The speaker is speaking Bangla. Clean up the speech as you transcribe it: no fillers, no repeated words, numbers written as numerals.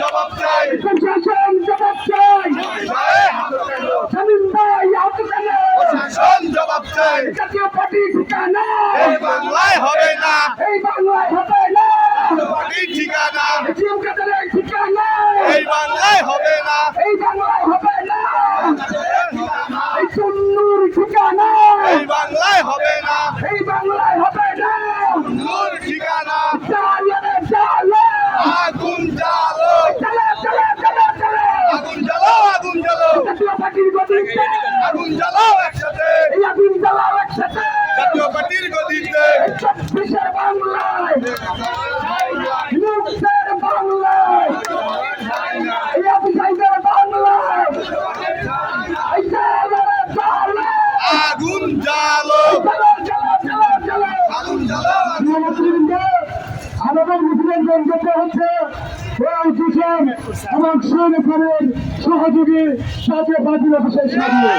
জবাব চাই, প্রশাসন জবাব চাই, শামীম ভাই আহত কেন? প্রশাসন জবাব চাই, জাতীয় পার্টি ঠিকানা এই বাংলায় হবে না, এই বাংলায় হবে না, পার্টির ঠিকানা এটিএম কাদের ঠিকানা এই বাংলায় হবে না, এই বাংলায় হবে না, এই চুন্নুর ঠিকানা এই বাংলায় হবে না, এই বাংলায় হবে না, নূর ঠিকানা চালে চালে আগুন জ্বালো, চলে চলে চলে চলে আগুন জ্বালো, আগুন জ্বালো, জাতীয় পার্টির গতিতে আগুন জ্বালাও একসাথে, এই আগুন জ্বালাও একসাথে জাতীয় পার্টির গদিতে, 36-এর বাংলায় মুক্তের বাংলায় এই আবিসাইদের বাংলায় এই চালে চালে আগুন জ্বালো, চলে চলে চলে চলে আগুন জ্বালো, আমাদের মিছিলের গন্তব্য হচ্ছে কিষান এবং শ্রমিকের সহযোগী জাতীয় পার্টির অফিসের সামনে।